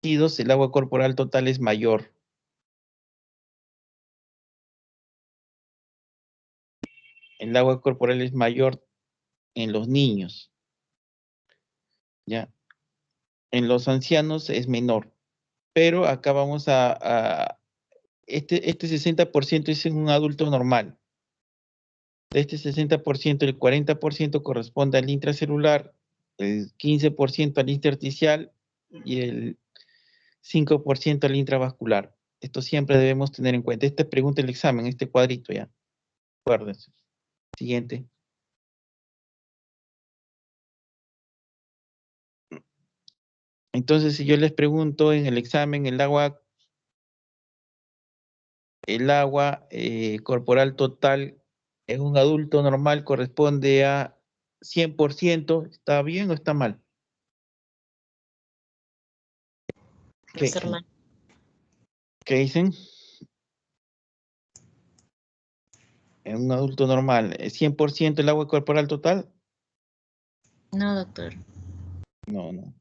el agua corporal total es mayor. El agua corporal es mayor en los niños, ¿ya? En los ancianos es menor. Pero acá vamos este 60% es en un adulto normal. De este 60%, el 40% corresponde al intracelular, el 15% al intersticial y el 5% al intravascular. Esto siempre debemos tener en cuenta. Esta pregunta del examen, este cuadrito ya. Acuérdense. Siguiente. Entonces, si yo les pregunto en el examen, el agua corporal total en un adulto normal corresponde a 100%, ¿está bien o está mal? Va a ser mal. ¿Qué dicen? En un adulto normal, ¿es 100% el agua corporal total? No, doctor. No, no.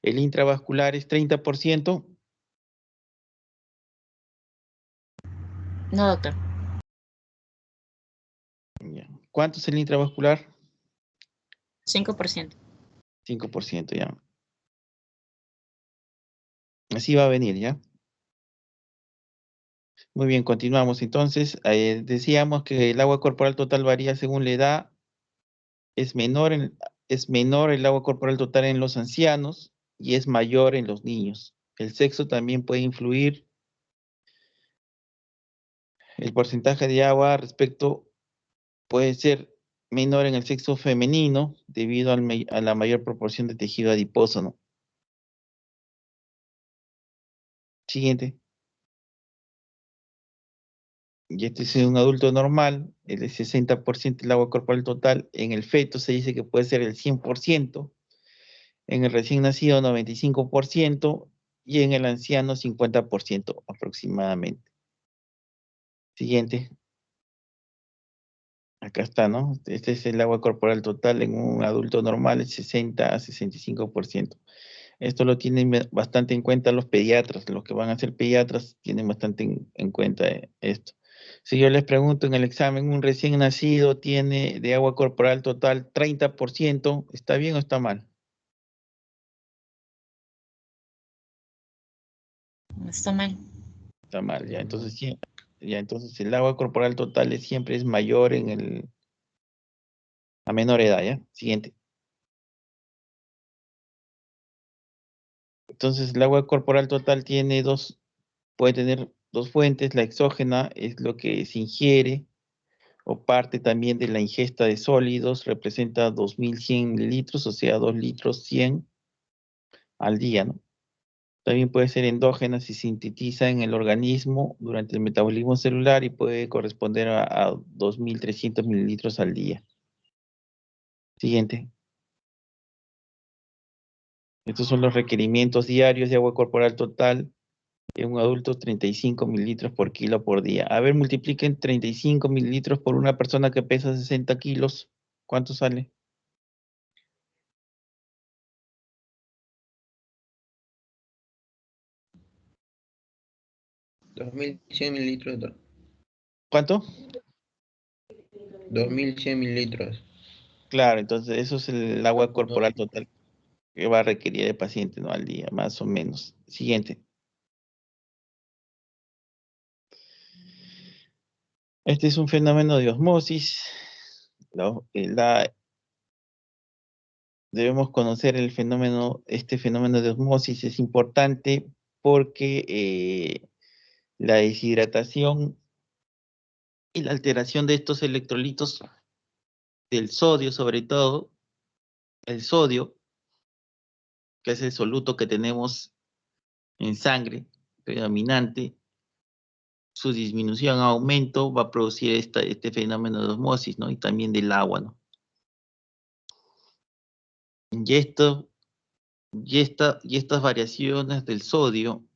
¿El intravascular es 30%? No, doctor. Ya. ¿Cuánto es el intravascular? 5%. 5%, ya. Así va a venir, ¿ya? Muy bien, continuamos. Entonces, decíamos que el agua corporal total varía según la edad. Es menor, es menor el agua corporal total en los ancianos y es mayor en los niños. El sexo también puede influir. El porcentaje de agua respecto puede ser menor en el sexo femenino debido a la mayor proporción de tejido adiposo, ¿no? Siguiente. Y este es un adulto normal, el 60% del agua corporal total. En el feto se dice que puede ser el 100%, en el recién nacido 95% y en el anciano 50% aproximadamente. Siguiente. Acá está, ¿no? Este es el agua corporal total en un adulto normal, el 60 a 65%. Esto lo tienen bastante en cuenta los pediatras. Los que van a ser pediatras tienen bastante en cuenta esto. Si yo les pregunto en el examen, un recién nacido tiene de agua corporal total 30%, ¿está bien o está mal? Está mal. Está mal, ya. Entonces, sí, ya, entonces el agua corporal total siempre es mayor a menor edad, ¿ya? Siguiente. Entonces, el agua corporal total puede tener dos fuentes. La exógena es lo que se ingiere o parte también de la ingesta de sólidos, representa 2100 mililitros, o sea, 2 litros 100 al día, ¿no? También puede ser endógena si sintetiza en el organismo durante el metabolismo celular y puede corresponder a 2300 mililitros al día. Siguiente. Estos son los requerimientos diarios de agua corporal total en un adulto, 35 mililitros por kilo por día. A ver, multipliquen 35 mililitros por una persona que pesa 60 kilos. ¿Cuánto sale? 2100 mililitros. ¿Cuánto? 2100 mililitros. Claro, entonces eso es el agua corporal total que va a requerir el paciente, ¿no? Al día, más o menos. Siguiente. Este es un fenómeno de osmosis. Debemos conocer este fenómeno de osmosis es importante porque la deshidratación y la alteración de estos electrolitos del sodio, sobre todo, el sodio, que es el soluto que tenemos en sangre predominante, su disminución o aumento va a producir este fenómeno de osmosis, ¿no? Y también del agua, ¿no? Y estas variaciones del sodio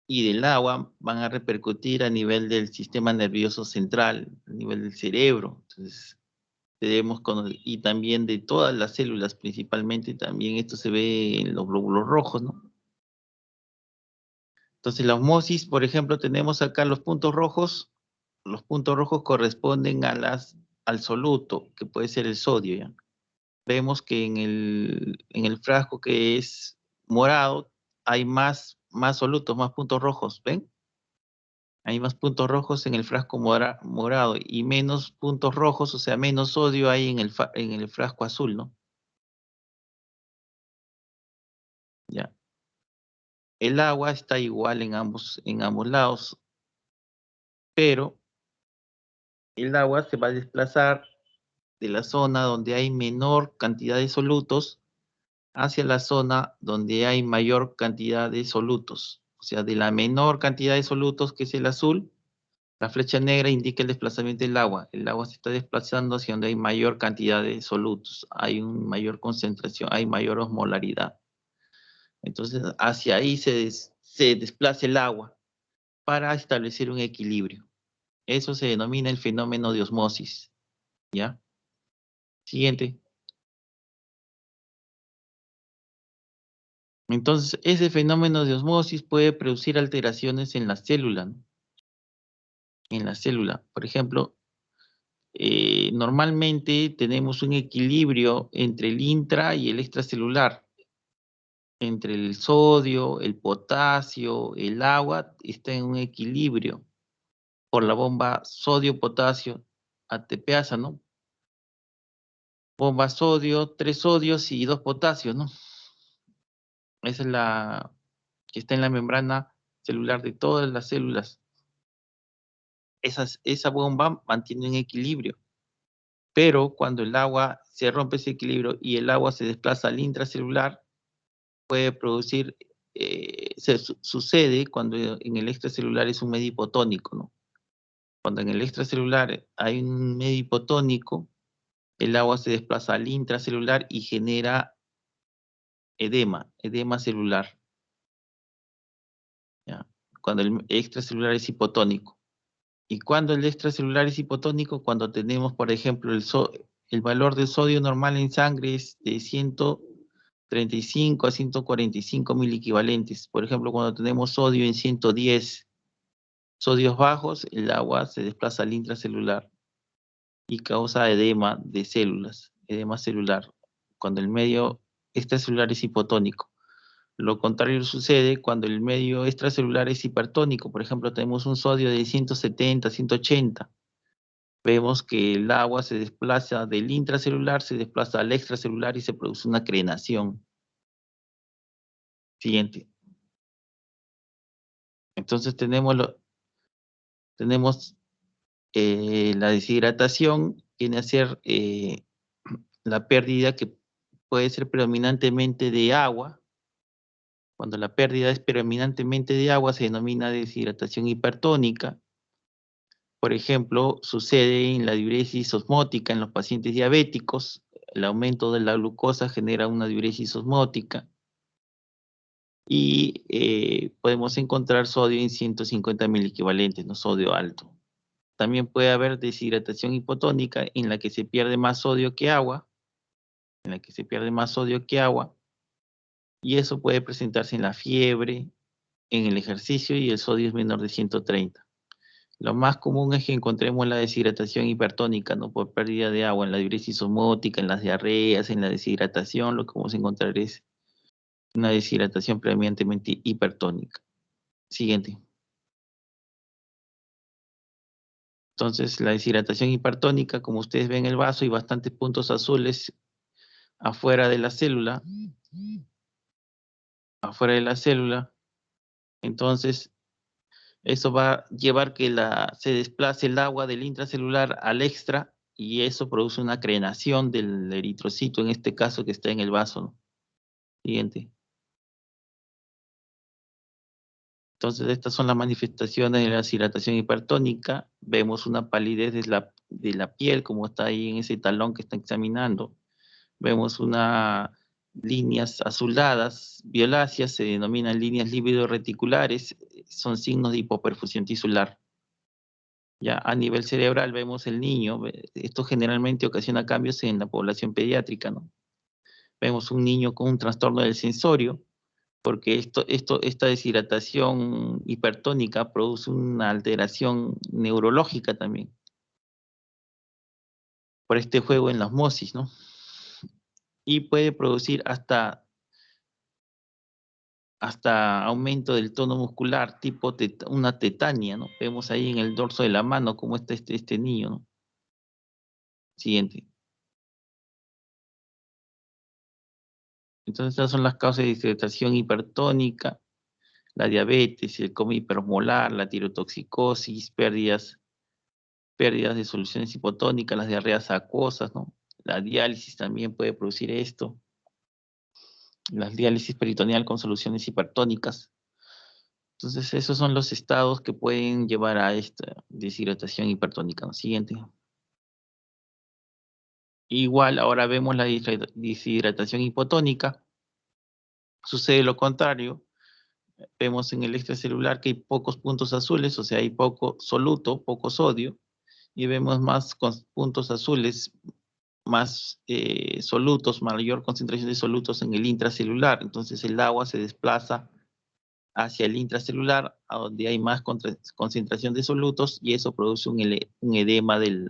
y del agua van a repercutir a nivel del sistema nervioso central, a nivel del cerebro. Entonces, y también de todas las células, principalmente, también esto se ve en los glóbulos rojos, ¿no? Entonces la osmosis, por ejemplo, tenemos acá los puntos rojos. Los puntos rojos corresponden al soluto, que puede ser el sodio, ¿ya? Vemos que en el frasco que es morado hay más solutos, más puntos rojos, ¿ven? Hay más puntos rojos en el frasco morado y menos puntos rojos, o sea, menos sodio hay en el frasco azul, ¿no? Ya. El agua está igual en ambos lados, pero el agua se va a desplazar de la zona donde hay menor cantidad de solutos hacia la zona donde hay mayor cantidad de solutos. O sea, de la menor cantidad de solutos, que es el azul, la flecha negra indica el desplazamiento del agua. El agua se está desplazando hacia donde hay mayor cantidad de solutos, hay una mayor concentración, hay mayor osmolaridad. Entonces, hacia ahí se desplaza el agua para establecer un equilibrio. Eso se denomina el fenómeno de osmosis. ¿Ya? Siguiente. Entonces, ese fenómeno de osmosis puede producir alteraciones en la célula, ¿no? En la célula. Por ejemplo, normalmente tenemos un equilibrio entre el intra y el extracelular. Entre el sodio, el potasio, el agua, está en un equilibrio por la bomba sodio-potasio ATPasa, ¿no? Bomba sodio, 3 sodios y 2 potasios, ¿no? Esa es la que está en la membrana celular de todas las células. Esa bomba mantiene un equilibrio, pero cuando el agua se rompe ese equilibrio y el agua se desplaza al intracelular, puede producir, sucede cuando en el extracelular es un medio hipotónico, ¿no? Cuando en el extracelular hay un medio hipotónico, el agua se desplaza al intracelular y genera edema celular, ¿ya? Cuando el extracelular es hipotónico. Y cuando el extracelular es hipotónico, cuando tenemos, por ejemplo, el valor del sodio normal en sangre es de 135 a 145 equivalentes. Por ejemplo, cuando tenemos sodio en 110, sodios bajos, el agua se desplaza al intracelular y causa edema de células, edema celular, cuando el medio extracelular es hipotónico. Lo contrario sucede cuando el medio extracelular es hipertónico. Por ejemplo, tenemos un sodio de 170, 180. Vemos que el agua se desplaza del intracelular, se desplaza al extracelular y se produce una crenación. Siguiente. Entonces tenemos la deshidratación, viene a ser la pérdida que puede ser predominantemente de agua. Cuando la pérdida es predominantemente de agua, se denomina deshidratación hipertónica. Por ejemplo, sucede en la diuresis osmótica en los pacientes diabéticos. El aumento de la glucosa genera una diuresis osmótica. Y podemos encontrar sodio en 150 equivalentes, no sodio alto. También puede haber deshidratación hipotónica en la que se pierde más sodio que agua, y eso puede presentarse en la fiebre, en el ejercicio, y el sodio es menor de 130. Lo más común es que encontremos la deshidratación hipertónica, ¿no? Por pérdida de agua, en la diuresis osmótica, en las diarreas, en la deshidratación, lo que vamos a encontrar es una deshidratación predominantemente hipertónica. Siguiente. Entonces, la deshidratación hipertónica, como ustedes ven en el vaso, hay bastantes puntos azules afuera de la célula. Entonces, eso va a llevar que se desplace el agua del intracelular al extra, y eso produce una crenación del eritrocito, en este caso que está en el vaso, ¿no? Siguiente. Entonces, estas son las manifestaciones de la deshidratación hipertónica. Vemos una palidez de la piel, como está ahí en ese talón que está examinando. Vemos unas líneas azuladas, violáceas, se denominan líneas lívido-reticulares, son signos de hipoperfusión tisular. Ya a nivel cerebral vemos el niño, esto generalmente ocasiona cambios en la población pediátrica, ¿no? Vemos un niño con un trastorno del sensorio, porque esta deshidratación hipertónica produce una alteración neurológica también, por este juego en la osmosis, ¿no? Y puede producir hasta aumento del tono muscular, tipo una tetania, ¿no? Vemos ahí en el dorso de la mano cómo está este niño, ¿no? Siguiente. Entonces, estas son las causas de deshidratación hipertónica: la diabetes, el coma hiperosmolar, la tirotoxicosis, pérdidas de soluciones hipotónicas, las diarreas acuosas, ¿no? La diálisis también puede producir esto. La diálisis peritoneal con soluciones hipertónicas. Entonces, esos son los estados que pueden llevar a esta deshidratación hipertónica, ¿no? Siguiente. Igual, ahora vemos la deshidratación hipotónica. Sucede lo contrario. Vemos en el extracelular que hay pocos puntos azules, o sea, hay poco soluto, poco sodio, y vemos más puntos azules, más solutos, mayor concentración de solutos en el intracelular. Entonces el agua se desplaza hacia el intracelular, a donde hay más concentración de solutos, y eso produce un edema del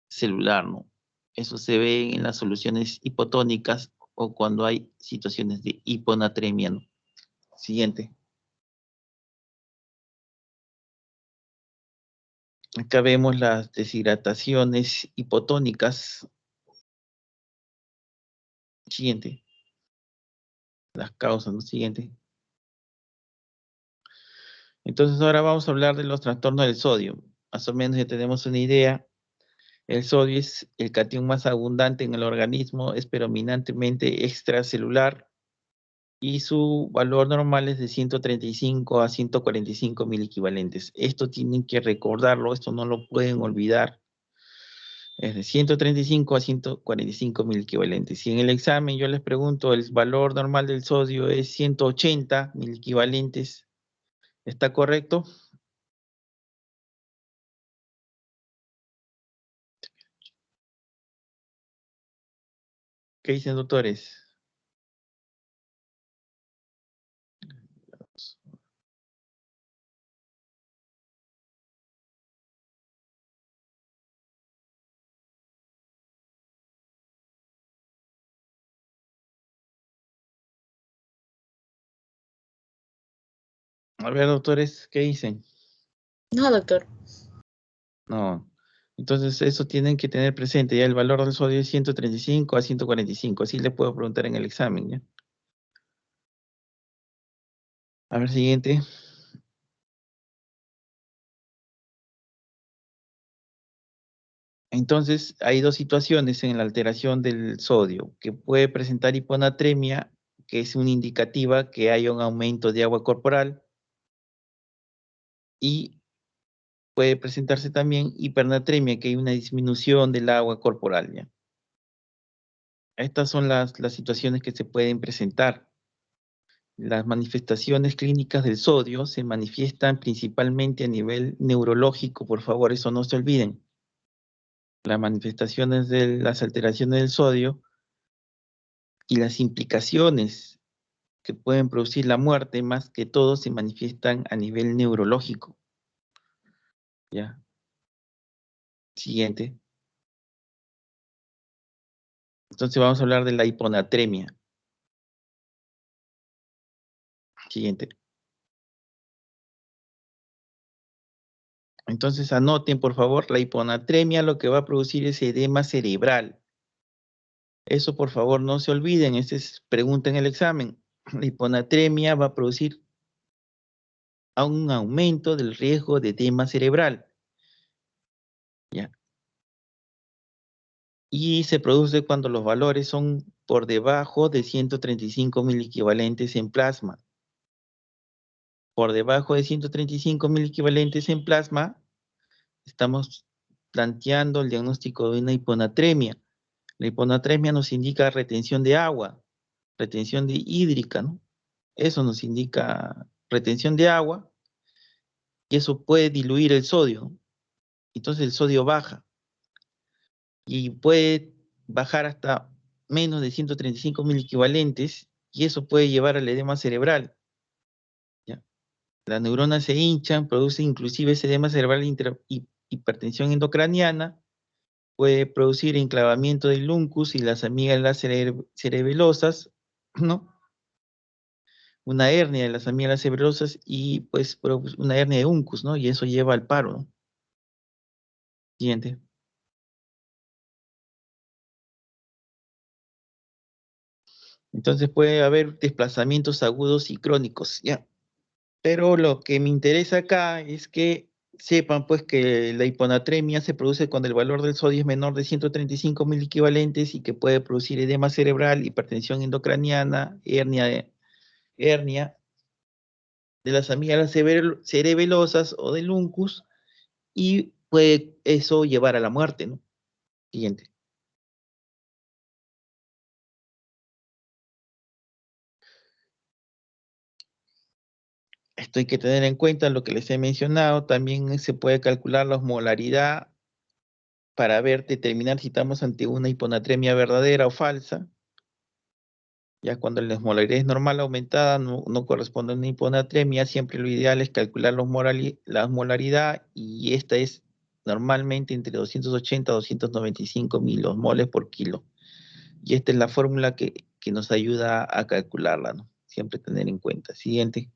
celular, ¿no? Eso se ve en las soluciones hipotónicas o cuando hay situaciones de hiponatremia, ¿no? Siguiente. Acá vemos las deshidrataciones hipotónicas. Siguiente. Las causas, ¿no? Siguiente. Entonces ahora vamos a hablar de los trastornos del sodio. Más o menos ya tenemos una idea. El sodio es el catión más abundante en el organismo, es predominantemente extracelular y su valor normal es de 135 a 145 mil equivalentes. Esto tienen que recordarlo, esto no lo pueden olvidar. Es de 135 a 145 mil equivalentes. Si en el examen yo les pregunto, el valor normal del sodio es 180 mil equivalentes, ¿está correcto? ¿Qué dicen, doctores? A ver, doctores, ¿qué dicen? No, doctor. No. Entonces, eso tienen que tener presente. Ya el valor del sodio es 135 a 145. Así le puedo preguntar en el examen, ¿ya? A ver, siguiente. Entonces, hay dos situaciones en la alteración del sodio, que puede presentar hiponatremia, que es una indicativa que hay un aumento de agua corporal, y puede presentarse también hipernatremia, que hay una disminución del agua corporal, ¿ya? Estas son las situaciones que se pueden presentar. Las manifestaciones clínicas del sodio se manifiestan principalmente a nivel neurológico, por favor, eso no se olviden. Las manifestaciones de las alteraciones del sodio y las implicaciones que pueden producir la muerte, más que todo, se manifiestan a nivel neurológico. ¿Ya? Siguiente. Entonces vamos a hablar de la hiponatremia. Siguiente. Entonces anoten, por favor, la hiponatremia lo que va a producir es edema cerebral. Eso, por favor, no se olviden. Esta es pregunta en el examen. La hiponatremia va a producir un aumento del riesgo de edema cerebral. ¿Ya? Y se produce cuando los valores son por debajo de 135 mil equivalentes en plasma. Por debajo de 135 mil equivalentes en plasma, estamos planteando el diagnóstico de una hiponatremia. La hiponatremia nos indica retención de agua, retención de hídrica, ¿no? Eso nos indica retención de agua, y eso puede diluir el sodio. Entonces el sodio baja y puede bajar hasta menos de 135 mil equivalentes, y eso puede llevar al edema cerebral. ¿Ya? Las neuronas se hinchan, produce inclusive ese edema cerebral hipertensión endocraniana, puede producir enclavamiento del uncus y las amígdalas cerebelosas, ¿no? Una hernia de las amígdalas cerebelosas y pues una hernia de uncus, ¿no? Y eso lleva al paro, ¿no? Siguiente. Entonces puede haber desplazamientos agudos y crónicos, ¿ya? Pero lo que me interesa acá es que sepan pues que la hiponatremia se produce cuando el valor del sodio es menor de 135 miliequivalentes y que puede producir edema cerebral, hipertensión endocraniana, hernia de las amígdalas cerebelosas o del uncus y puede eso llevar a la muerte, ¿no? Siguiente. Esto hay que tener en cuenta lo que les he mencionado. También se puede calcular la osmolaridad para determinar si estamos ante una hiponatremia verdadera o falsa. Ya cuando la osmolaridad es normal aumentada, no corresponde a una hiponatremia. Siempre lo ideal es calcular la osmolaridad y esta es normalmente entre 280 y 295 milosmoles por kilo. Y esta es la fórmula que nos ayuda a calcularla, ¿no? Siempre tener en cuenta. Siguiente.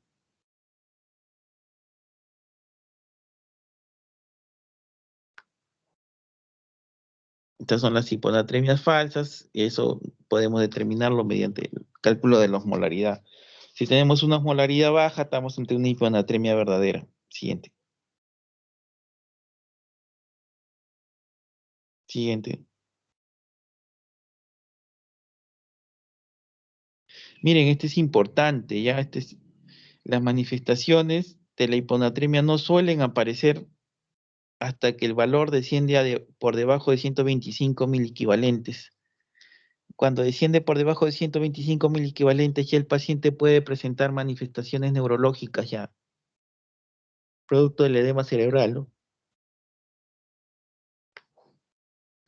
Estas son las hiponatremias falsas, y eso podemos determinarlo mediante el cálculo de la osmolaridad. Si tenemos una osmolaridad baja, estamos ante una hiponatremia verdadera. Siguiente. Siguiente. Miren, este es importante, ya las manifestaciones de la hiponatremia no suelen aparecer hasta que el valor desciende por debajo de 125 miliequivalentes. Cuando desciende por debajo de 125 miliequivalentes, ya el paciente puede presentar manifestaciones neurológicas ya, producto del edema cerebral, ¿no?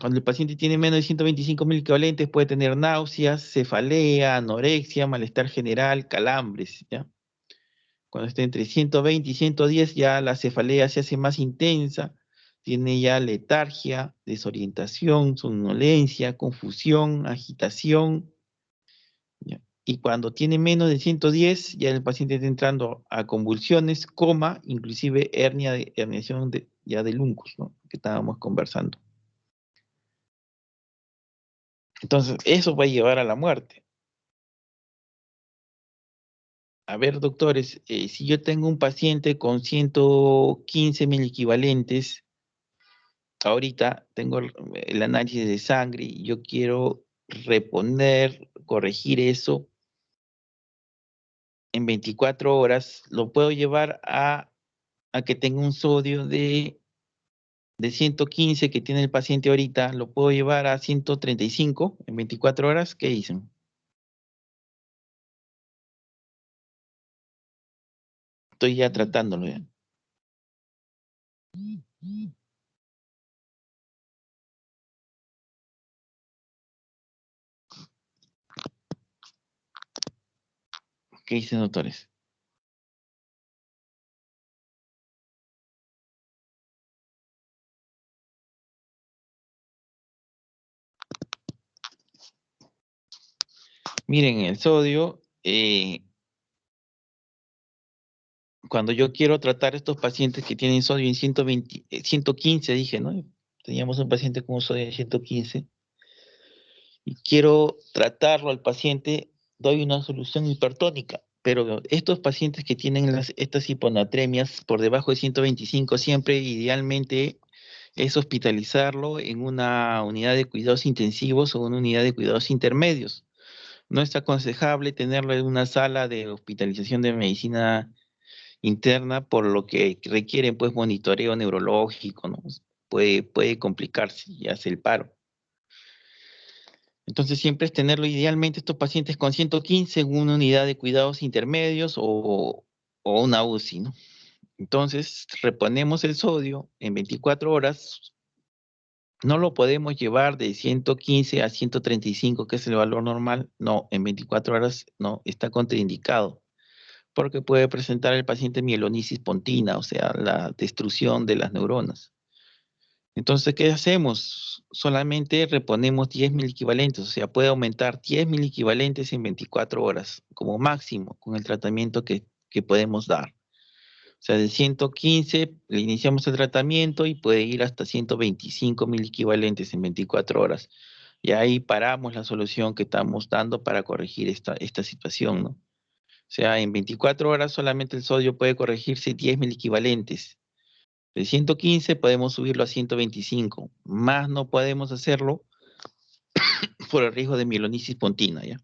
Cuando el paciente tiene menos de 125 miliequivalentes, puede tener náuseas, cefalea, anorexia, malestar general, calambres, ¿ya? Cuando está entre 120 y 110, ya la cefalea se hace más intensa, tiene ya letargia, desorientación, somnolencia, confusión, agitación, ¿ya? Y cuando tiene menos de 110, ya el paciente está entrando a convulsiones, coma, inclusive herniación ya del uncus, ¿no? Que estábamos conversando. Entonces, eso va a llevar a la muerte. A ver, doctores, si yo tengo un paciente con 115 miliequivalentes, ahorita tengo el análisis de sangre y yo quiero reponer, corregir eso en 24 horas, lo puedo llevar a que tenga un sodio de 115 que tiene el paciente ahorita, lo puedo llevar a 135 en 24 horas. ¿Qué dicen? Estoy ya tratándolo ya. ¿Qué dicen, doctores? Miren, el sodio, cuando yo quiero tratar a estos pacientes que tienen sodio en 115, dije, ¿no? Teníamos un paciente con un sodio en 115 y quiero tratarlo al paciente, doy una solución hipertónica. Pero estos pacientes que tienen estas hiponatremias por debajo de 125, siempre idealmente es hospitalizarlo en una unidad de cuidados intensivos o una unidad de cuidados intermedios. No es aconsejable tenerlo en una sala de hospitalización de medicina interna, por lo que requieren pues monitoreo neurológico, ¿no? Puede complicarse y hace el paro. Entonces siempre es tenerlo idealmente estos pacientes con 115 en una unidad de cuidados intermedios o una UCI, ¿no? Entonces reponemos el sodio en 24 horas No lo podemos llevar de 115 a 135, que es el valor normal. No, en 24 horas no, está contraindicado, porque puede presentar el paciente mielonisis pontina, o sea, la destrucción de las neuronas. Entonces, ¿qué hacemos? Solamente reponemos 10.000 equivalentes, o sea, puede aumentar 10.000 equivalentes en 24 horas, como máximo, con el tratamiento que podemos dar. O sea, de 115 le iniciamos el tratamiento y puede ir hasta 125.000 equivalentes en 24 horas. Y ahí paramos la solución que estamos dando para corregir esta situación, ¿no? O sea, en 24 horas solamente el sodio puede corregirse 10.000 equivalentes. De 115 podemos subirlo a 125, más no podemos hacerlo por el riesgo de mielonisis pontina, ¿ya?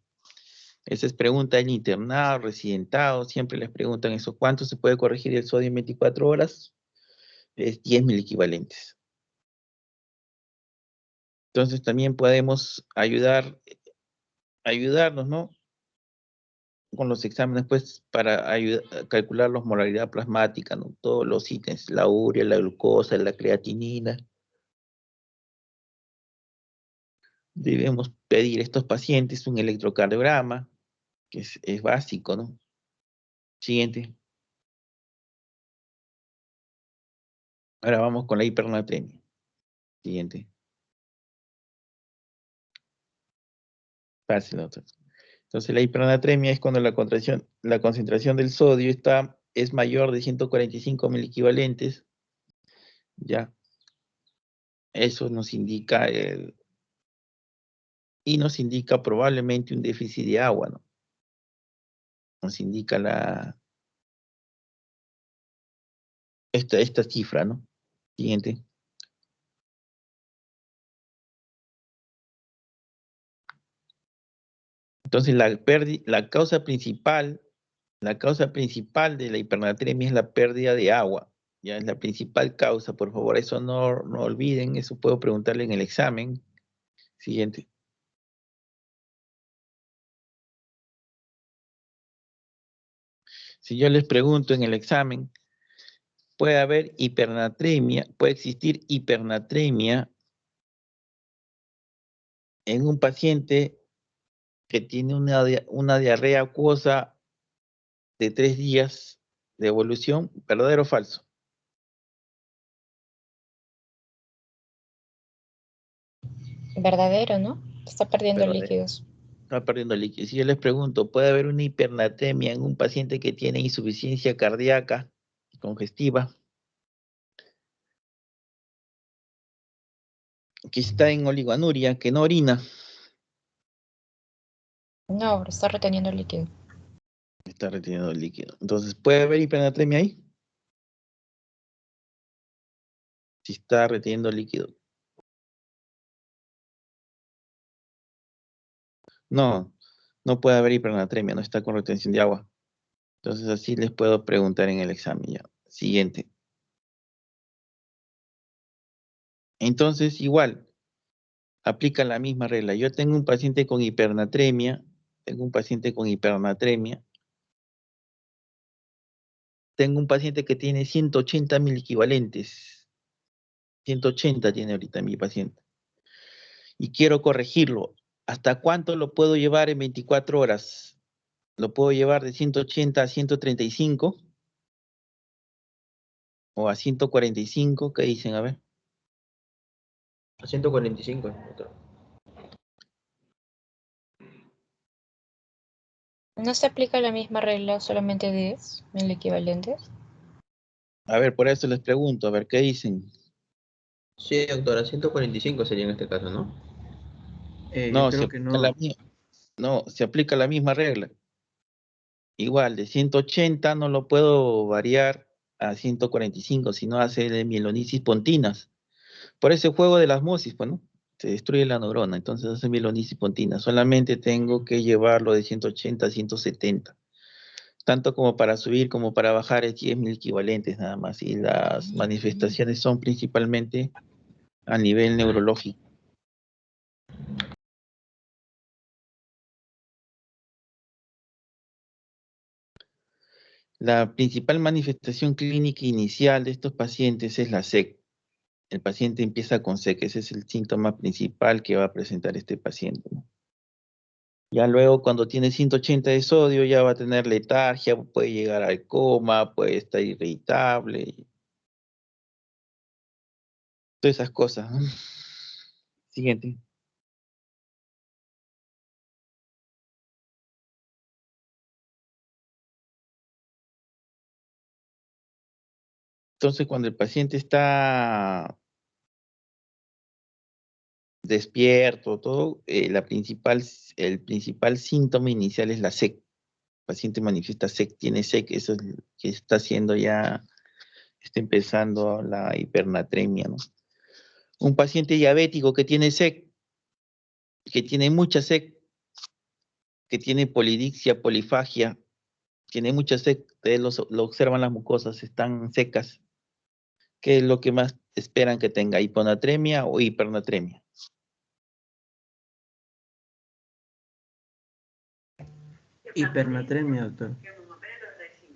Esa es pregunta del internado, residentado, siempre les preguntan eso, ¿cuánto se puede corregir el sodio en 24 horas? Es 10.000 equivalentes. Entonces también podemos ayudarnos, ¿no? Con los exámenes, pues, para calcular la osmolaridad plasmática, ¿no? Todos los ítems, la urea, la glucosa, la creatinina. Debemos pedir a estos pacientes un electrocardiograma, que es básico, ¿no? Siguiente. Ahora vamos con la hipernatremia. Siguiente. Fácil, doctor. Entonces la hipernatremia es cuando la concentración del sodio es mayor de 145.000 equivalentes. Ya. Eso nos indica y nos indica probablemente un déficit de agua, ¿no? Nos indica esta cifra, ¿no? Siguiente. Entonces la causa principal de la hipernatremia es la pérdida de agua. Ya es la principal causa, por favor, eso no olviden, eso puedo preguntarle en el examen. Siguiente. Si yo les pregunto en el examen, puede existir hipernatremia en un paciente que tiene una diarrea acuosa de 3 días de evolución, ¿verdadero o falso? Verdadero, ¿no? Está perdiendo Verdadero. líquidos. Está perdiendo líquido. Si yo les pregunto, ¿puede haber una hipernatremia en un paciente que tiene insuficiencia cardíaca congestiva, que está en oligoanuria, que no orina? No, está reteniendo líquido. Está reteniendo líquido. Entonces, ¿puede haber hipernatremia ahí? Si está reteniendo líquido. No, no puede haber hipernatremia, no está con retención de agua. Entonces, así les puedo preguntar en el examen ya. Siguiente. Entonces, igual, aplica la misma regla. Yo tengo un paciente con hipernatremia, tengo un paciente que tiene 180.000 equivalentes. 180 tiene ahorita mi paciente. Y quiero corregirlo. ¿Hasta cuánto lo puedo llevar en 24 horas? ¿Lo puedo llevar de 180 a 135? ¿O a 145? ¿Qué dicen? A ver. A 145, doctor. ¿No se aplica la misma regla, solamente 10.000 equivalentes? A ver, por eso les pregunto, a ver, ¿qué dicen? Sí, doctora, 145 sería en este caso, ¿no? Yo No, creo que no. se aplica la misma regla. Igual, de 180 no lo puedo variar a 145, sino hace de mielonisis pontinas. Por ese juego de la osmosis, pues, ¿no? Se destruye la neurona, entonces hace mielonisis pontina. Solamente tengo que llevarlo de 180 a 170. Tanto como para subir como para bajar es 10.000 equivalentes nada más. Y las manifestaciones son principalmente a nivel neurológico. La principal manifestación clínica inicial de estos pacientes es la SEC. el paciente empieza con SEC. Ese es el síntoma principal que va a presentar este paciente, ¿no? Ya luego, cuando tiene 180 de sodio, ya va a tener letargia, puede llegar al coma, puede estar irritable, todas esas cosas, ¿no? Siguiente. Entonces, cuando el paciente está despierto, todo, el principal síntoma inicial es la SEC. El paciente manifiesta SEC, tiene SEC, eso es lo que está haciendo ya, está empezando la hipernatremia, ¿no? Un paciente diabético que tiene SEC, que tiene mucha SEC, que tiene polidixia, polifagia, tiene mucha SEC, ustedes lo observan, las mucosas están secas. ¿Qué es lo que más esperan que tenga? ¿Hiponatremia o hipernatremia? Hipernatremia, doctor.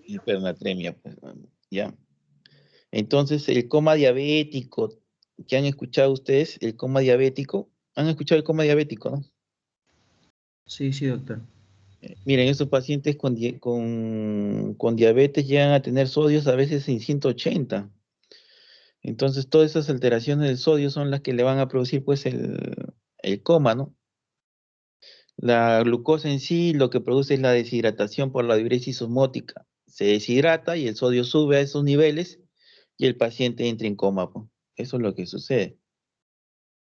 Hipernatremia, pues, ya. Entonces, el coma diabético, ¿qué han escuchado ustedes? El coma diabético, ¿han escuchado el coma diabético, no? Sí, sí, doctor. Miren, estos pacientes con diabetes llegan a tener sodios a veces en 180. Entonces, todas esas alteraciones del sodio son las que le van a producir, pues, el coma, ¿no? La glucosa en sí lo que produce es la deshidratación por la diuresis osmótica. Se deshidrata y el sodio sube a esos niveles y el paciente entra en coma, pues. Eso es lo que sucede.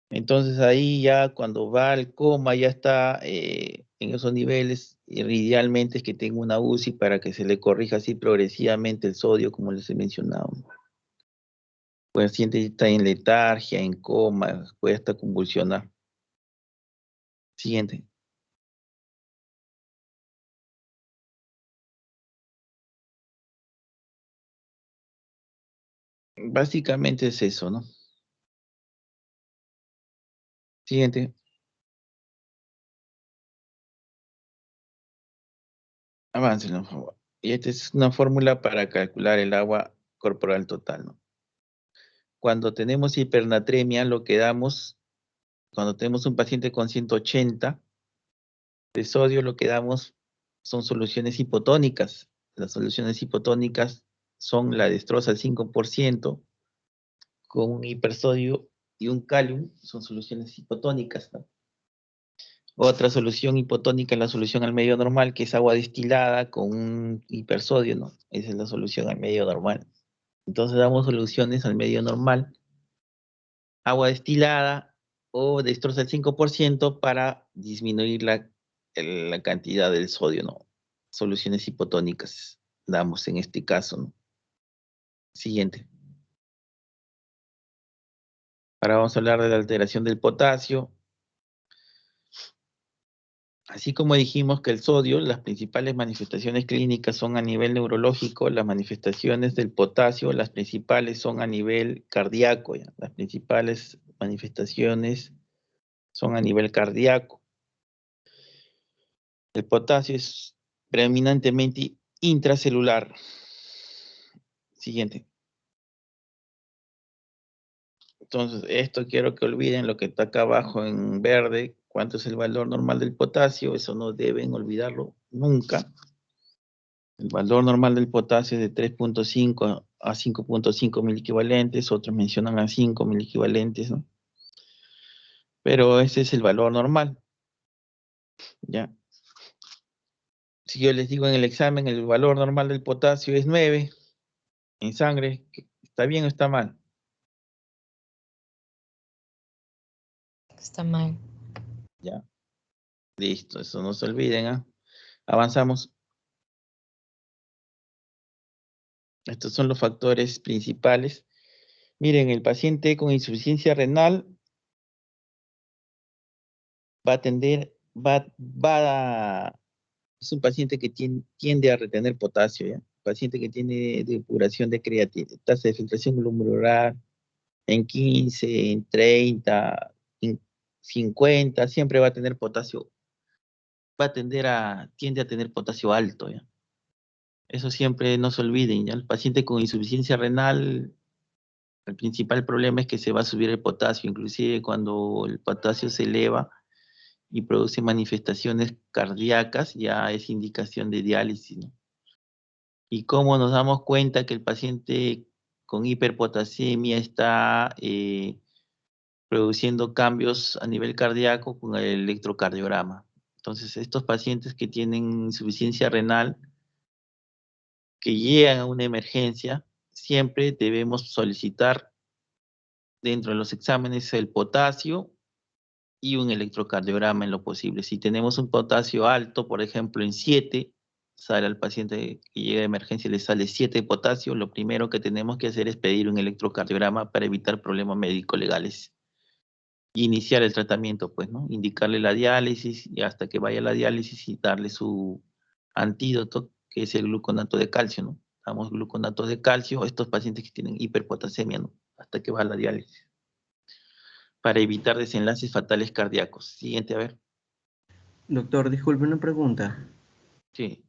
Entonces ahí ya cuando va al coma ya está en esos niveles, y idealmente es que tenga una UCI para que se le corrija así progresivamente el sodio, como les he mencionado. El paciente está en letargia, en coma, puede hasta convulsionar. Siguiente. Básicamente es eso, ¿no? Siguiente. Avancen, por favor. Y esta es una fórmula para calcular el agua corporal total, ¿no? Cuando tenemos hipernatremia, lo que damos, cuando tenemos un paciente con 180 de sodio, lo que damos son soluciones hipotónicas. Las soluciones hipotónicas son la destroza al 5% con un hipersodio y un calium, son soluciones hipotónicas, ¿no? Otra solución hipotónica es la solución al medio normal, que es agua destilada con un hipersodio, ¿no? Esa es la solución al medio normal. Entonces damos soluciones al medio normal, agua destilada o destroza el 5% para disminuir la cantidad del sodio, ¿no? Soluciones hipotónicas damos en este caso, ¿no? Siguiente. Ahora vamos a hablar de la alteración del potasio. Así como dijimos que el sodio, las principales manifestaciones clínicas son a nivel neurológico, las manifestaciones del potasio, las principales son a nivel cardíaco, ¿ya? Las principales manifestaciones son a nivel cardíaco. El potasio es preeminentemente intracelular. Siguiente. Entonces, esto quiero que olviden lo que está acá abajo en verde, cuánto es el valor normal del potasio, eso no deben olvidarlo nunca. El valor normal del potasio es de 3.5 a 5.5 miliequivalentes, otros mencionan a 5 miliequivalentes, ¿no? Pero ese es el valor normal, ¿ya? Si yo les digo en el examen, el valor normal del potasio es 9 en sangre, ¿está bien o está mal? Está mal. Ya, listo, eso no se olviden, ¿ah? Avanzamos. Estos son los factores principales. Miren, el paciente con insuficiencia renal va a tender, es un paciente que tiende a retener potasio, ¿ya? Paciente que tiene depuración de creatina, tasa de filtración glomerular en 15, en 30, en 50, siempre va a tener potasio, tiende a tener potasio alto, ¿ya? Eso siempre no se olviden, ¿ya? El paciente con insuficiencia renal El principal problema es que se va a subir el potasio, inclusive cuando el potasio se eleva y produce manifestaciones cardíacas, ya es indicación de diálisis, ¿no? Y cómo nos damos cuenta que el paciente con hiperpotasemia está produciendo cambios a nivel cardíaco con el electrocardiograma. Entonces, estos pacientes que tienen insuficiencia renal, que llegan a una emergencia, siempre debemos solicitar dentro de los exámenes el potasio y un electrocardiograma en lo posible. Si tenemos un potasio alto, por ejemplo, en 7, sale al paciente que llega de emergencia, le sale 7 de potasio, lo primero que tenemos que hacer es pedir un electrocardiograma para evitar problemas médico-legales. Y iniciar el tratamiento, pues, ¿no? Indicarle la diálisis y hasta que vaya a la diálisis y darle su antídoto, que es el gluconato de calcio, ¿no? Damos gluconato de calcio a estos pacientes que tienen hiperpotasemia, ¿no? Hasta que va a la diálisis, para evitar desenlaces fatales cardíacos. Siguiente, a ver. Doctor, disculpe una pregunta. Sí.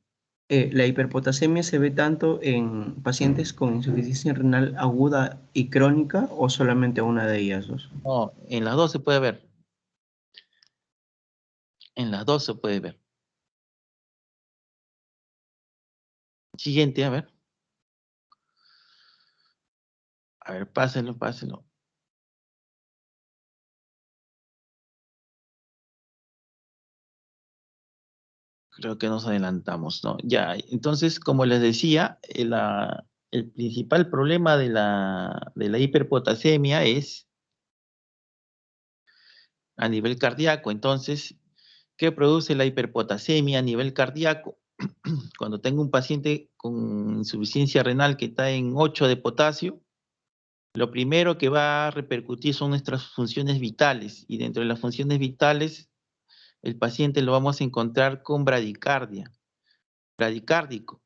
¿La hiperpotasemia se ve tanto en pacientes con insuficiencia renal aguda y crónica o solamente una de ellas dos? No, en las dos se puede ver. En las dos se puede ver. Siguiente, a ver. A ver, páselo, páselo. Creo que nos adelantamos, ¿no? Ya, entonces, como les decía, el principal problema de la hiperpotasemia es a nivel cardíaco. Entonces, ¿qué produce la hiperpotasemia a nivel cardíaco? Cuando tengo un paciente con insuficiencia renal que está en 8 de potasio, lo primero que va a repercutir son nuestras funciones vitales, y dentro de las funciones vitales, el paciente lo vamos a encontrar con bradicardia, bradicárdico.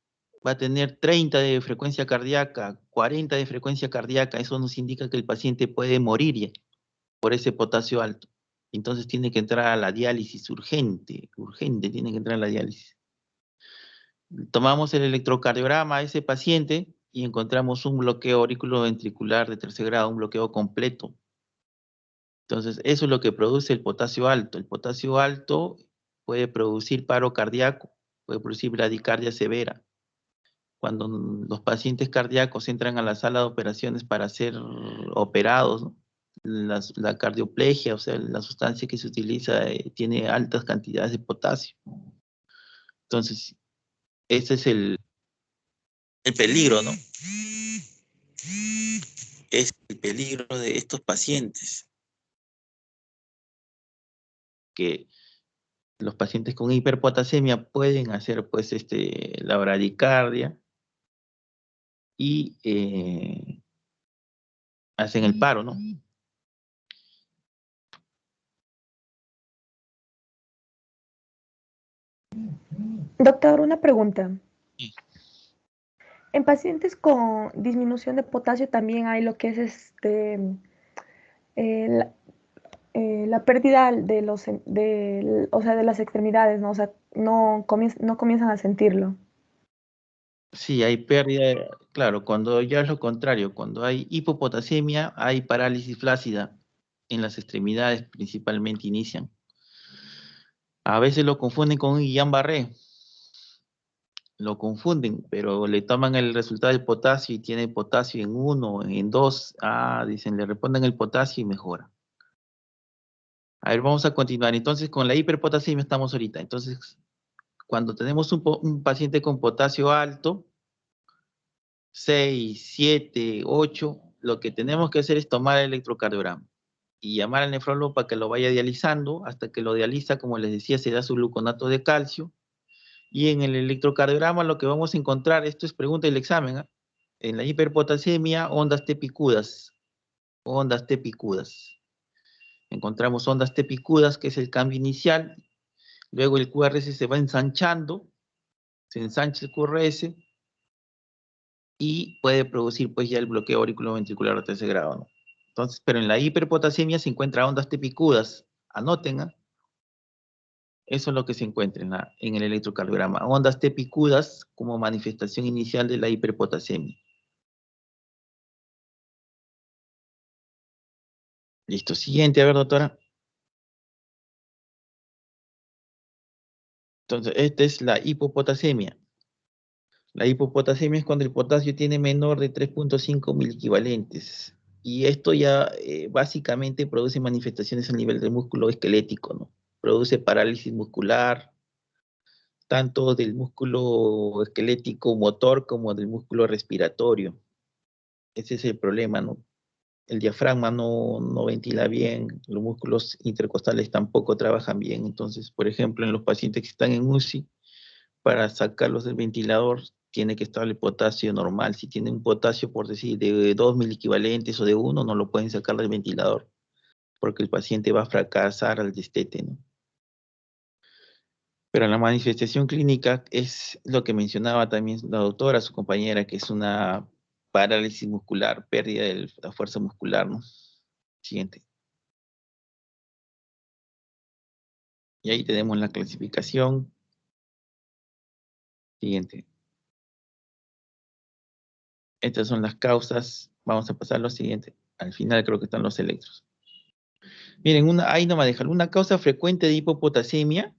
Va a tener 30 de frecuencia cardíaca, 40 de frecuencia cardíaca. Eso nos indica que el paciente puede morir ya por ese potasio alto. Entonces tiene que entrar a la diálisis urgente, urgente, tiene que entrar a la diálisis. Tomamos el electrocardiograma a ese paciente y encontramos un bloqueo auriculoventricular de tercer grado, un bloqueo completo. Entonces, eso es lo que produce el potasio alto. El potasio alto puede producir paro cardíaco, puede producir bradicardia severa. Cuando los pacientes cardíacos entran a la sala de operaciones para ser operados, ¿no? La cardioplegia, o sea, la sustancia que se utiliza, tiene altas cantidades de potasio. Entonces, ese es el peligro, ¿no? Es el peligro de estos pacientes, que los pacientes con hiperpotasemia pueden hacer, pues, la bradicardia y hacen el paro, ¿no? Doctor, una pregunta. Sí. En pacientes con disminución de potasio también hay lo que es la, la pérdida de o sea, de las extremidades, ¿no? O sea, no comienzan a sentirlo. Sí, hay pérdida, claro, cuando ya es lo contrario, cuando hay hipopotasemia, hay parálisis flácida en las extremidades, principalmente inician. A veces lo confunden con un Guillain-Barré, lo confunden, pero le toman el resultado del potasio y tiene potasio en 1, en 2, dicen, le responden el potasio y mejora. A ver, vamos a continuar. Entonces, con la hiperpotasemia estamos ahorita. Entonces, cuando tenemos un paciente con potasio alto, 6, 7, 8, lo que tenemos que hacer es tomar el electrocardiograma y llamar al nefrólogo para que lo vaya dializando. Hasta que lo dializa, como les decía, se da su gluconato de calcio. Y en el electrocardiograma lo que vamos a encontrar, esto es pregunta del examen, ¿eh? En la hiperpotasemia, ondas T picudas. Ondas T picudas. Encontramos ondas T picudas, que es el cambio inicial. Luego el QRS se va ensanchando, se ensancha el QRS y puede producir, pues, ya el bloqueo auriculoventricular de tercer grado, ¿no? Entonces, pero en la hiperpotasemia se encuentra ondas T picudas. Anoten, ¿eh? Eso es lo que se encuentra en el electrocardiograma. Ondas T picudas como manifestación inicial de la hiperpotasemia. Listo. Siguiente, a ver, doctora. Entonces, esta es la hipopotasemia. La hipopotasemia es cuando el potasio tiene menor de 3.5 miliequivalentes. Y esto ya básicamente produce manifestaciones a nivel del músculo esquelético, ¿no? Produce parálisis muscular, tanto del músculo esquelético motor como del músculo respiratorio. Ese es el problema, ¿no? El diafragma no ventila bien, los músculos intercostales tampoco trabajan bien. Entonces, por ejemplo, en los pacientes que están en UCI, para sacarlos del ventilador, tiene que estar el potasio normal. Si tiene un potasio, por decir, de 2 miliequivalentes o de 1, no lo pueden sacar del ventilador, porque el paciente va a fracasar al destete, ¿no? Pero la manifestación clínica es lo que mencionaba también la doctora, su compañera, que es una parálisis muscular, pérdida de la fuerza muscular, ¿no? Siguiente. Y ahí tenemos la clasificación. Siguiente. Estas son las causas. Vamos a pasar a lo siguiente. Al final creo que están los electros. Miren, ahí no me dejan. Una causa frecuente de hipopotasemia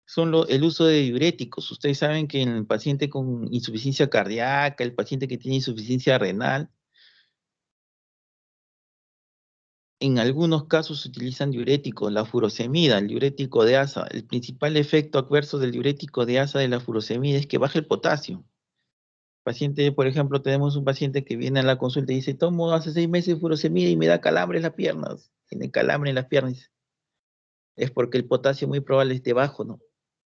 son el uso de diuréticos. Ustedes saben que en el paciente con insuficiencia cardíaca, el paciente que tiene insuficiencia renal, en algunos casos se utilizan diuréticos, la furosemida, el diurético de asa. El principal efecto adverso del diurético de asa de la furosemida es que baja el potasio. Paciente, por ejemplo, tenemos un paciente que viene a la consulta y dice, tomo hace 6 meses furosemida y me da calambre en las piernas. Tiene calambre en las piernas. Es porque el potasio muy probable esté bajo, ¿no?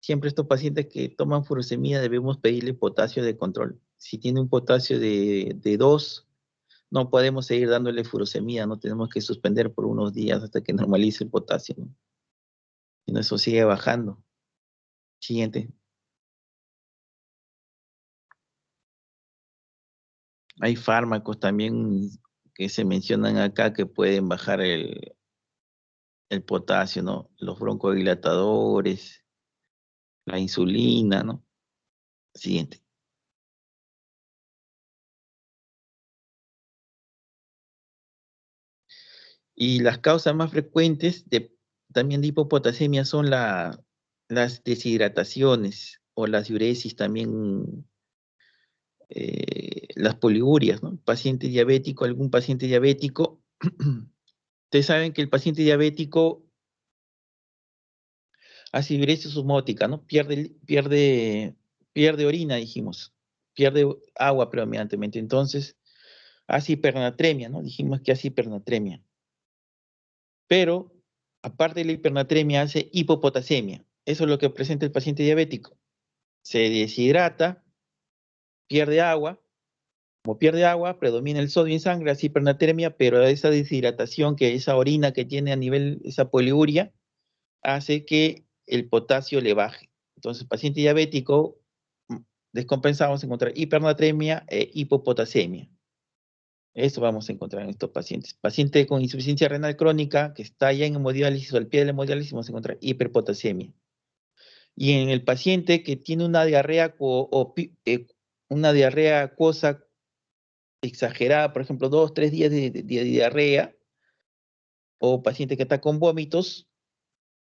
Siempre estos pacientes que toman furosemida debemos pedirle potasio de control. Si tiene un potasio de 2, no podemos seguir dándole furosemida, no tenemos que suspender por unos días hasta que normalice el potasio, ¿no? Si no, eso sigue bajando. Siguiente. Hay fármacos también que se mencionan acá que pueden bajar el potasio, ¿no? Los broncodilatadores, la insulina, ¿no? Siguiente. Y las causas más frecuentes también de hipopotasemia son las deshidrataciones o las diuresis, también las poliurias, ¿no? Paciente diabético, algún paciente diabético. Ustedes saben que el paciente diabético hace diuresis osmótica, ¿no? Pierde orina, dijimos. Pierde agua predominantemente. Entonces, hace hipernatremia, ¿no? Dijimos que hace hipernatremia. Pero, aparte de la hipernatremia, hace hipopotasemia. Eso es lo que presenta el paciente diabético. Se deshidrata, pierde agua. Como pierde agua, predomina el sodio en sangre, hace hipernatremia, pero esa deshidratación, que esa orina que tiene a nivel, esa poliuria, hace que el potasio le baje. Entonces, paciente diabético, descompensamos encontrar hipernatremia e hipopotasemia. Eso vamos a encontrar en estos pacientes. Paciente con insuficiencia renal crónica, que está ya en hemodiálisis o al pie de la hemodiálisis, vamos a encontrar hiperpotasemia. Y en el paciente que tiene una diarrea acuosa exagerada, por ejemplo, 2, 3 días de diarrea, o paciente que está con vómitos,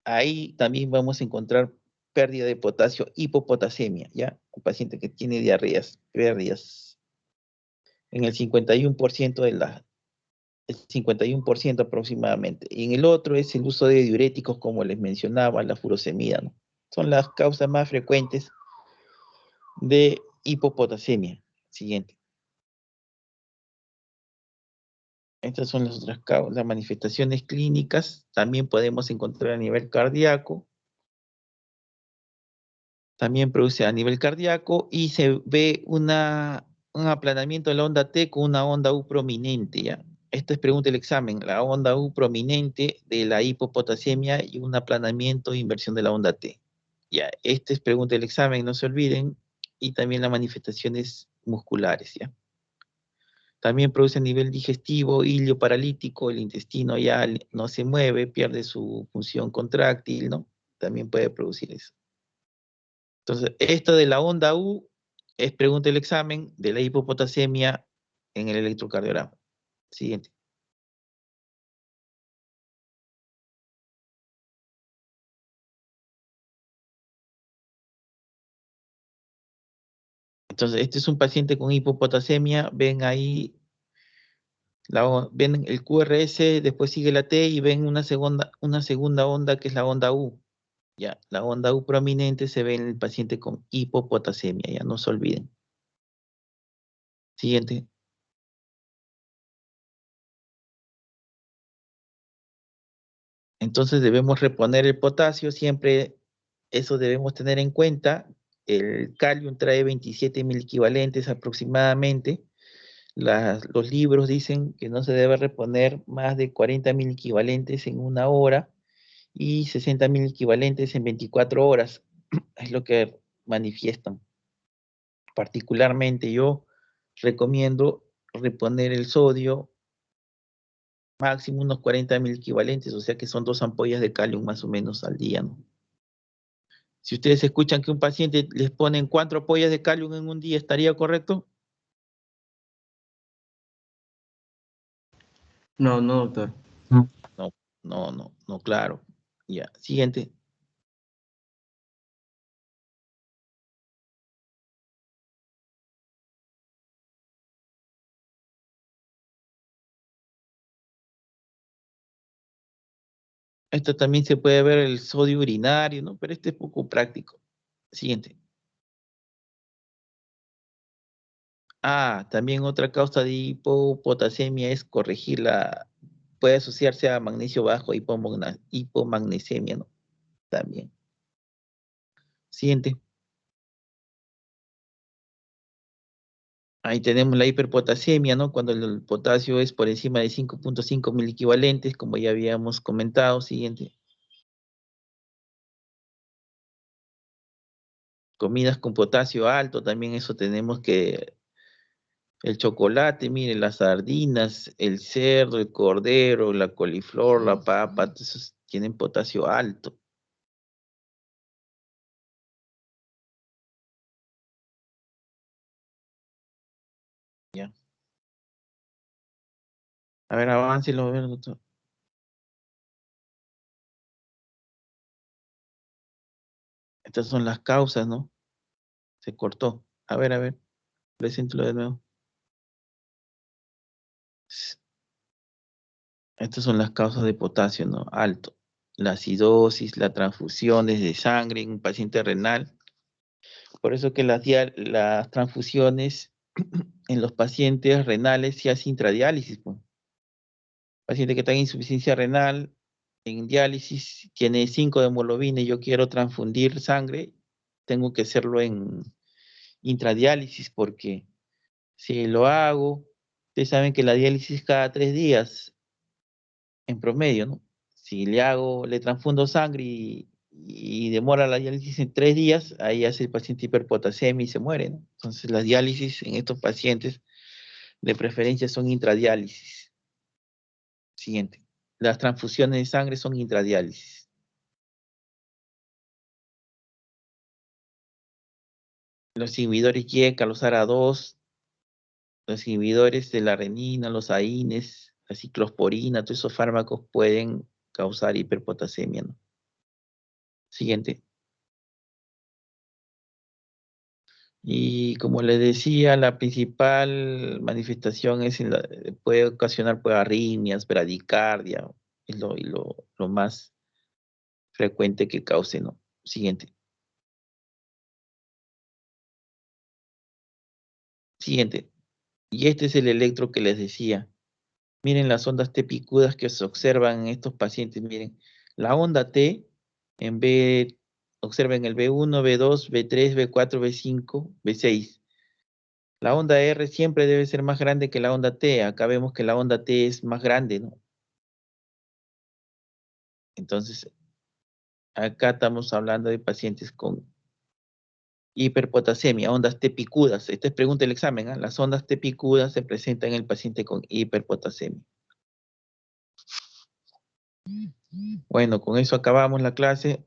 ahí también vamos a encontrar pérdida de potasio, hipopotasemia, ¿ya? Un paciente que tiene diarreas, pérdidas. En el 51% el 51% aproximadamente. Y en el otro es el uso de diuréticos, como les mencionaba, la furosemida, ¿no? Son las causas más frecuentes de hipopotasemia. Siguiente. Estas son las otras causas, las manifestaciones clínicas. También podemos encontrar a nivel cardíaco. También produce a nivel cardíaco y se ve un aplanamiento de la onda T con una onda U prominente, ¿ya? Esta es pregunta del examen, la onda U prominente de la hipopotasemia y un aplanamiento e inversión de la onda T. Ya, esta es pregunta del examen, no se olviden, y también las manifestaciones musculares, ¿ya? También produce a nivel digestivo, ilio paralítico, el intestino ya no se mueve, pierde su función contráctil, ¿no? También puede producir eso. Entonces, esto de la onda U es pregunta del examen de la hipopotasemia en el electrocardiograma. Siguiente. Entonces, este es un paciente con hipopotasemia. Ven ahí, ven el QRS, después sigue la T y ven una segunda onda que es la onda U. Ya, la onda U prominente se ve en el paciente con hipopotasemia, ya no se olviden. Siguiente. Entonces debemos reponer el potasio, siempre eso debemos tener en cuenta. El calium trae 27 mil equivalentes aproximadamente. Los libros dicen que no se debe reponer más de 40 mil equivalentes en una hora y 60 mil equivalentes en 24 horas. Es lo que manifiestan. Particularmente yo recomiendo reponer el sodio máximo unos 40 mil equivalentes, o sea que son 2 ampollas de calium más o menos al día, ¿no? Si ustedes escuchan que un paciente les ponen 4 ampollas de calium en un día, ¿estaría correcto? No, no, doctor. No, claro. Ya, siguiente. Esto también se puede ver el sodio urinario, ¿no? Pero este es poco práctico. Siguiente. También otra causa de hipopotasemia es puede asociarse a magnesio bajo, hipomagnesemia, ¿no? También. Siguiente. Ahí tenemos la hiperpotasemia, ¿no? Cuando el potasio es por encima de 5.5 mil equivalentes, como ya habíamos comentado. Siguiente. Comidas con potasio alto, también eso tenemos que... El chocolate, mire, las sardinas, el cerdo, el cordero, la coliflor, la papa, esos tienen potasio alto. Ya. A ver, aváncenlo, a ver, doctor. Estas son las causas, ¿no? Se cortó. A ver, preséntelo de nuevo. Estas son las causas de potasio, ¿no? Alto. La acidosis, las transfusiones de sangre en un paciente renal. Por eso que las transfusiones en los pacientes renales se hace intradiálisis, pues. Paciente que tenga insuficiencia renal, en diálisis, tiene 5 de hemoglobina y yo quiero transfundir sangre, tengo que hacerlo en intradiálisis porque si lo hago, ustedes saben que la diálisis cada 3 días en promedio, ¿no? Si le transfundo sangre y demora la diálisis en 3 días, ahí hace el paciente hiperpotasemia y se muere, ¿no? Entonces las diálisis en estos pacientes de preferencia son intradiálisis. Siguiente. Las transfusiones de sangre son intradiálisis. Los inhibidores YECA, los ARA2, los inhibidores de la renina, los AINES, la ciclosporina, todos esos fármacos pueden causar hiperpotasemia, ¿no? Siguiente. Y como les decía, la principal manifestación puede ocasionar pues, arritmias, bradicardia, es lo más frecuente que cause, ¿no? Siguiente. Siguiente. Y este es el electro que les decía. Miren las ondas T picudas que se observan en estos pacientes. Miren, la onda T, observen el B1, B2, B3, B4, B5, B6. La onda R siempre debe ser más grande que la onda T. Acá vemos que la onda T es más grande, ¿no? Entonces, acá estamos hablando de pacientes con hiperpotasemia, ondas T picudas. Esta es pregunta del examen, ¿ah? Las ondas T picudas se presentan en el paciente con hiperpotasemia. Bueno, con eso acabamos la clase.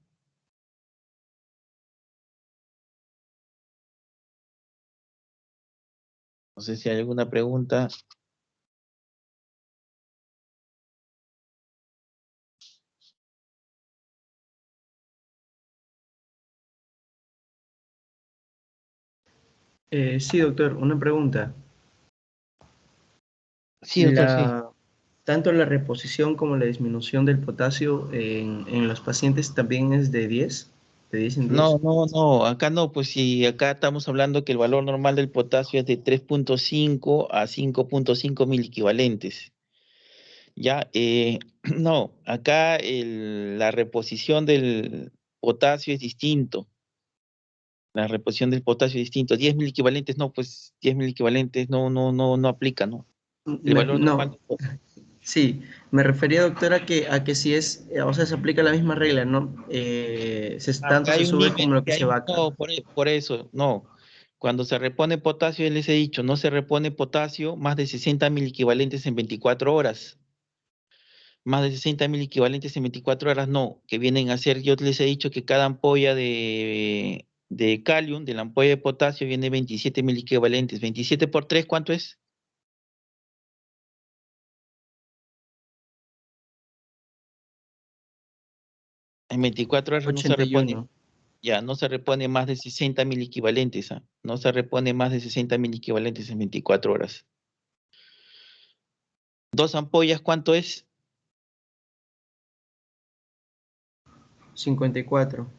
No sé si hay alguna pregunta. Sí, doctor, una pregunta. Sí, doctor, sí. Tanto la reposición como la disminución del potasio en los pacientes también es de 10, de 10 en 10. No, acá no, pues si acá estamos hablando que el valor normal del potasio es de 3.5 a 5.5 equivalentes. Ya, no, acá la reposición del potasio es distinto. La reposición del potasio es distinto. 10 equivalentes, no, pues 10 equivalentes no aplica, ¿no? El valor normal No, sí, me refería, doctora, a que si es, o sea, se aplica la misma regla, ¿no? Tanto acá se hay un sube como límite, lo que se baja. no, por eso, no. Cuando se repone potasio, les he dicho, no se repone potasio más de 60 equivalentes en 24 horas. Más de 60 equivalentes en 24 horas, no. Que vienen a ser, yo les he dicho que cada ampolla de calium, de la ampolla de potasio, viene 27 equivalentes. 27 por 3, ¿cuánto es? En 24 horas no se repone. 81. Ya, no se repone más de 60 equivalentes. ¿Ah? No se repone más de 60 equivalentes en 24 horas. Dos ampollas, ¿cuánto es? 54.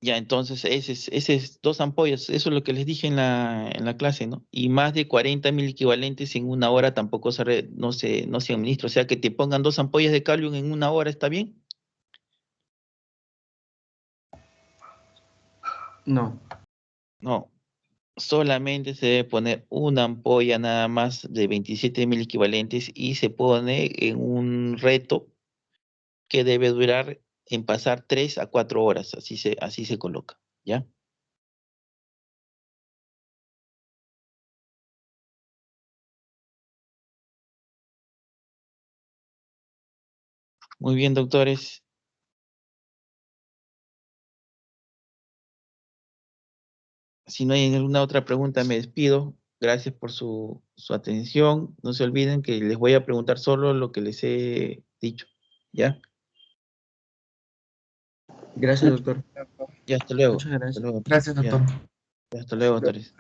Ya, entonces, ese es dos ampollas. Eso es lo que les dije en la clase, ¿no? Y más de 40 equivalentes en una hora tampoco no se administra. O sea, que te pongan dos ampollas de calium en una hora, ¿está bien? No. No. Solamente se debe poner una ampolla nada más de 27 equivalentes y se pone en un reto que debe durar en pasar 3 a 4 horas, así se coloca, ¿ya? Muy bien, doctores. Si no hay ninguna otra pregunta, me despido. Gracias por su atención. No se olviden que les voy a preguntar solo lo que les he dicho, ¿ya? Gracias, doctor. Ya, hasta luego. Muchas Hasta gracias. luego. Gracias, Ya, doctor. hasta luego, doctores.